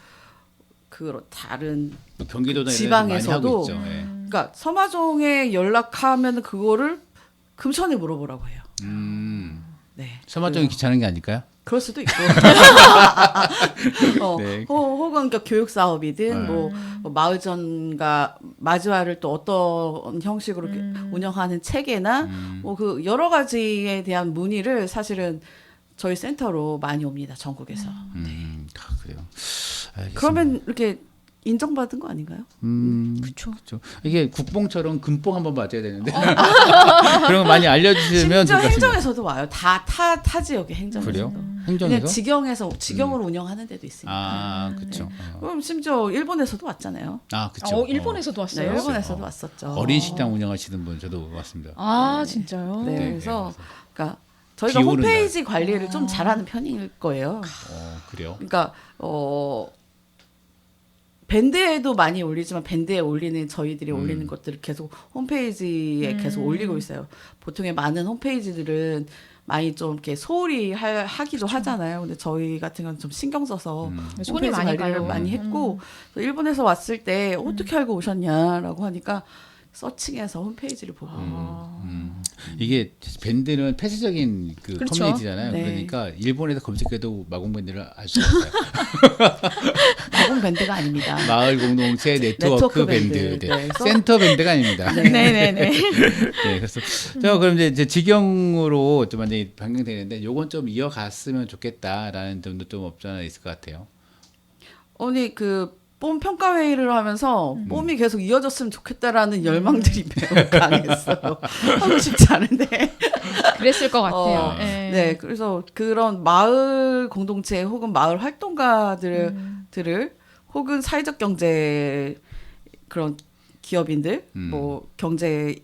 다른 경기도나 지방에서도 이런 데서 많이 하고 있죠. 예. 그러니까 서마종에 연락하면 그거를 금천에 물어보라고 해요. 네. 서마정이 귀찮은 게 아닐까요? 그럴 수도 있고. 네. 혹은 그러니까 교육 사업이든 네. 뭐 마을전과 마주화를 또 어떤 형식으로 운영하는 체계나 뭐 그 여러 가지에 대한 문의를 사실은 저희 센터로 많이 옵니다. 전국에서. 그래요. 알겠습니다. 그러면 이렇게 인정받은 거 아닌가요? 그렇죠. 그렇죠. 이게 국뽕처럼 금뽕 한번 맞아야 되는데 그런 거 많이 알려주시면 심지어 좋을 것 같습니다. 행정에서도 와요. 타 지역의 행정에서. 그래요? 그냥 행정에서? 직영으로 운영하는 데도 있으니까. 아, 그렇죠. 그럼 심지어 일본에서도 왔잖아요. 아, 그렇죠. 일본에서도 왔어요. 네, 일본에서도 왔었죠. 어린 식당 운영하시는 분 저도 왔습니다. 아 진짜요? 네, 네, 그래서 그러니까 저희가 비 오는 홈페이지 관리를 좀 잘하는 편일 거예요. 그래요? 그러니까 밴드에도 많이 올리지만 밴드에 올리는 저희들이 올리는 것들을 계속 홈페이지에 계속 올리고 있어요. 보통의 많은 홈페이지들은 많이 좀 이렇게 소홀히 하기도 하잖아요. 근데 저희 같은 건 좀 신경 써서 손이 홈페이지 많이 관리를 가요. 많이 했고 일본에서 왔을 때 어떻게 알고 오셨냐라고 하니까 서칭해서 홈페이지를 보고 이게 밴드는 폐쇄적인 그 그렇죠. 커뮤니티잖아요. 네. 그러니까 일본에서 검색해도 마공 밴드를 알 수가 없어요. 마공 밴드가 아닙니다. 마을 공동체 네트워크 네트워크 밴드, 밴드. 네. 네. 센터 밴드가 아닙니다. 네. 네네네. 네, 그래서 자 그럼 이제 직영으로 좀 완전히 변경되는데 요건 좀 이어갔으면 좋겠다라는 점도 좀 없지 않아 있을 것 같아요. 아니 뽐 평가 회의를 하면서 뽐이 계속 이어졌으면 좋겠다라는 열망들이 매우 강했어요. 하고 싶지 않은데. 그랬을 것 같아요. 네. 네. 그래서 그런 마을 공동체 혹은 마을 활동가들을 혹은 사회적 경제 그런 기업인들, 뭐 경제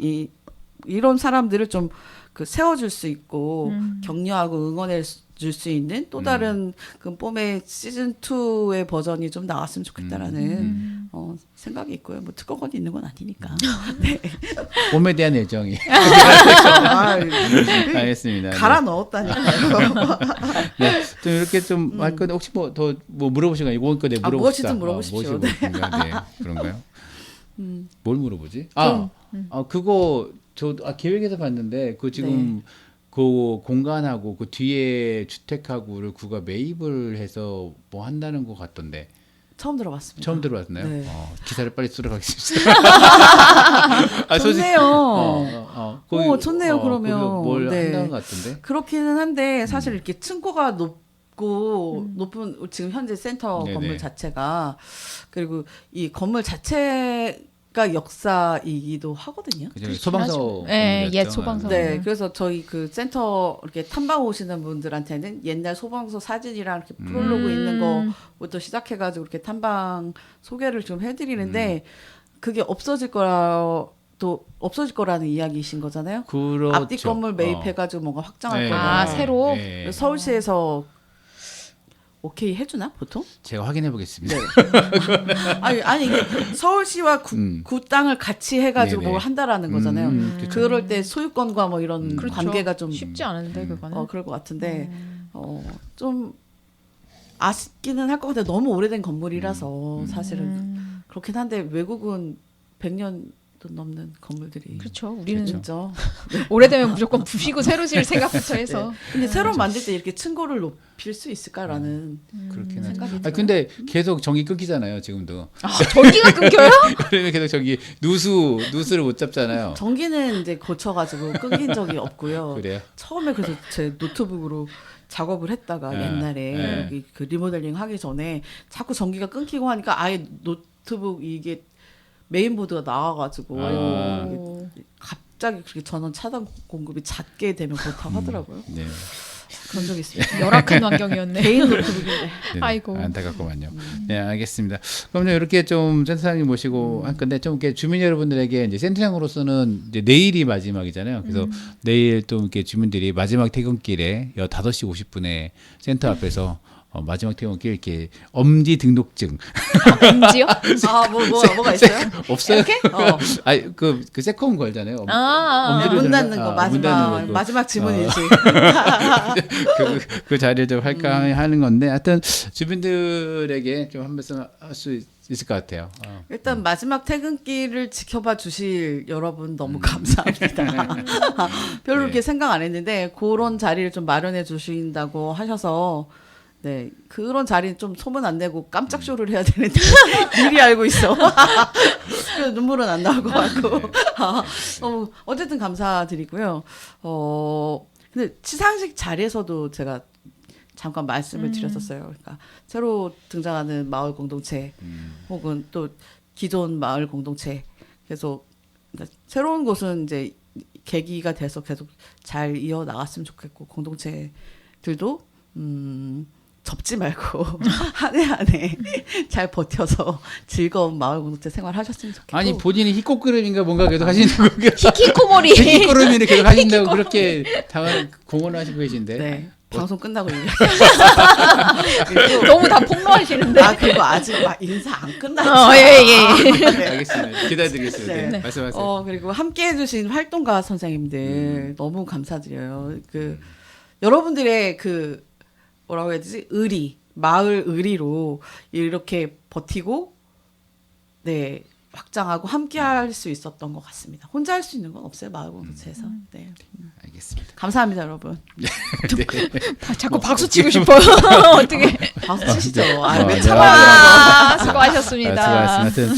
이런 사람들을 좀 세워줄 수 있고 격려하고 응원해 줄 수 있는 또 다른 그 뽐의 시즌 2의 버전이 좀 나왔으면 좋겠다라는 생각이 있고요. 뭐 특허권이 있는 건 아니니까. 네. 봄에 대한 애정이. 아, 알겠습니다. 갈아 넣었다니까요. 네, 좀 이렇게 좀 할 건데 혹시 뭐 더 뭐 물어보실 거 이거 네 물어봅시다. 무엇이든 물어보십시오. 무엇이든가 네, 그런가요? 뭘 물어보지? 그거 저 계획에서 봤는데 그 지금 그 공간하고 그 뒤에 주택하고를 구가 매입을 해서 뭐 한다는 것 같던데 처음 들어봤습니다. 처음 들어봤나요? 네. 기사를 빨리 쓰러 가겠습니다. 좋네요. 거기, 오, 좋네요. 그러면. 거기 뭘 네. 한다는 것 같은데. 그렇기는 한데 사실 이렇게 층고가 높은 지금 현재 센터 네네. 건물 자체가 그리고 이 건물 자체가 역사이기도 하거든요. 그죠? 소방서. 네, 건물이었죠. 옛 소방서. 네, 그래서 저희 그 센터 이렇게 탐방 오시는 분들한테는 옛날 소방서 사진이랑 이렇게 프롤로그 있는 거부터 시작해가지고 이렇게 탐방 소개를 좀 해드리는데 그게 없어질 거라는 이야기이신 거잖아요. 그렇죠. 앞뒤 건물 매입해가지고 뭔가 확장할 네. 거다. 새로? 네. 서울시에서 오케이 해주나 보통? 제가 확인해 보겠습니다. 네. 아니 이게 서울시와 구 땅을 같이 해가지고 네네. 뭘 한다라는 거잖아요. 그렇죠. 그럴 때 소유권과 뭐 이런 그렇죠. 관계가 좀 쉽지 않은데 그거는. 그럴 것 같은데 좀 아쉽기는 할 것 같아요. 너무 오래된 건물이라서 사실은 그렇긴 한데 외국은 100년도 넘는 건물들이 그렇죠. 우리는 있죠. 오래되면 무조건 부시고 새로 지을 생각부터 해서. 근데 새로 만들 때 이렇게 층고를 높일 수 있을까라는 그렇긴 하죠. 생각이 들어요. 근데 계속 전기 끊기잖아요, 지금도. 전기가 끊겨요? 그러면 계속 저기 누수를 못 잡잖아요. 전기는 이제 고쳐가지고 끊긴 적이 없고요. 그래요? 처음에 그래서 제 노트북으로 작업을 했다가 옛날에 여기 그 리모델링 하기 전에 자꾸 전기가 끊기고 하니까 아예 노트북 이게 메인보드가 나와가지고 이게 갑자기 그렇게 전원 차단 공급이 잦게 되면 그렇다고 하더라고요. 네. 그런 적이 있습니다. 열악한 환경이었네. 개인 노트북인데. 네, 아이고. 안타깝구만요. 네, 알겠습니다. 그럼 이렇게 좀 센터장님 모시고 할 건데 좀 이렇게 주민 여러분들에게 이제 센터장으로서는 이제 내일이 마지막이잖아요. 그래서 내일 또 이렇게 주민들이 마지막 퇴근길에 5시 50분에 센터 앞에서 마지막 퇴근길 이렇게 엄지 등록증 금지요? 뭐가 있어요? 없어요? 이렇게? 아니 그 세컨 걸잖아요. 문 들어가- 닫는 거 문 닫는 거. 마지막 지문이지. 그 자리를 좀 할까 하는 건데 하여튼 주민들에게 좀 한 말씀 할 수 있을 것 같아요. 일단 마지막 퇴근길을 지켜봐 주실 여러분 너무 감사합니다. 별로 그렇게 생각 안 했는데 그런 자리를 좀 마련해 주신다고 하셔서 네 그런 자리는 좀 소문 안 내고 깜짝 쇼를 해야 되는데 미리 알고 있어. 그래서 눈물은 안 나올 것 같고 어쨌든 감사드리고요. 근데 시상식 자리에서도 제가 잠깐 말씀을 드렸었어요. 그러니까 새로 등장하는 마을 공동체 혹은 또 기존 마을 공동체 계속 그러니까 새로운 곳은 이제 계기가 돼서 계속 잘 이어 나갔으면 좋겠고 공동체들도 접지 말고 한 해 한 해 잘 버텨서 즐거운 마을 공동체 생활 하셨으면 좋겠고 아니 본인이 히코끄름인가 뭔가 계속 하시는 거 히키코모리. 히코끄름이를 계속 하신다고 그렇게 공언을 하시고 계신데 네. 방송 끝나고 얘기해요. 너무 다 폭로하시는데. 그리고 아직 막 인사 안 끝났죠. 예. 알겠습니다. 기다리겠습니다. 네. 네. 말씀하세요. 그리고 함께 해주신 활동가 선생님들 너무 감사드려요. 여러분들의 뭐라고 해야 되지? 마을 의리로 이렇게 버티고, 네, 확장하고 함께 할 수 있었던 것 같습니다. 혼자 할 수 있는 건 없어요. 마을 공동체에서. 네. 알겠습니다. 감사합니다, 여러분. 네. 자꾸 박수 치고 싶어요. 어떻게? 박수 치시죠. 왜 네. 참아요? 수고하셨습니다. 하여튼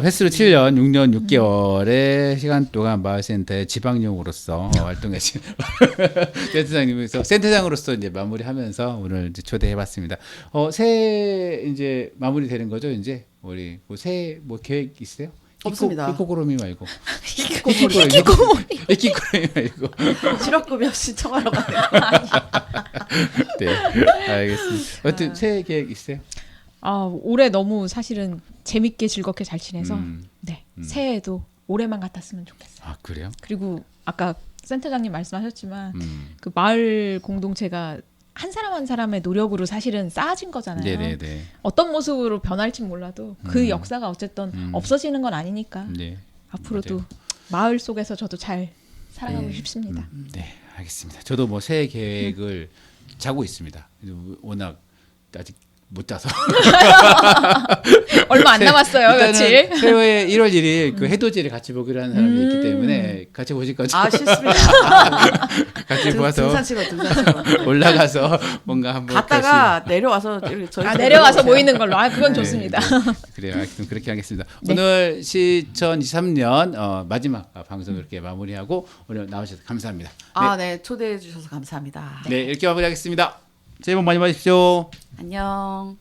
횟수로 7년, 6년 6개월의 시간 동안 마을센터의 지방용으로서 활동하신 센터장님께서 센터장으로서 이제 마무리하면서 오늘 이제 초대해봤습니다. 새해 이제 마무리되는 거죠, 이제 우리 뭐 새해 뭐 계획 있어요? 없습니다. 이코고로미 말고. 이키고모리. 이코고로미 말고. 실업급여 신청하러 가요. 네, 알겠습니다. 어떤 새해 계획 있어요? 올해 너무 사실은 재밌게 즐겁게 잘 지내서 네 음. 새해에도 올해만 같았으면 좋겠어요. 아 그래요? 그리고 아까 센터장님 말씀하셨지만 음. 그 마을 공동체가 한 사람 한 사람의 노력으로 사실은 쌓아진 거잖아요. 네네네. 어떤 모습으로 변할지 몰라도 그 역사가 어쨌든 없어지는 건 아니니까 네. 앞으로도 맞아요. 마을 속에서 저도 잘 살아가고 싶습니다. 네, 알겠습니다. 저도 뭐 새해 계획을 짜고 있습니다. 워낙 아직 못 짜서. 얼마 안 남았어요. 며칠. 새해 1월 1일 그 해돋이를 같이 보기로 하는 사람이 있기 때문에 같이 보실 거죠? 싫습니다. 같이 보아서 등산치고. 올라가서 뭔가 한번 갔다가 내려와서 저희 내려가서 모이는 걸로. 그건 좋습니다. 그래요. 하여튼 그렇게 하겠습니다. 네. 오늘 2023년 마지막 방송 이렇게 마무리하고 오늘 나오셔서 감사합니다. 네, 초대해 주셔서 감사합니다. 네, 이렇게 마무리하겠습니다. 새해 복 많이 받으십시오. 안녕.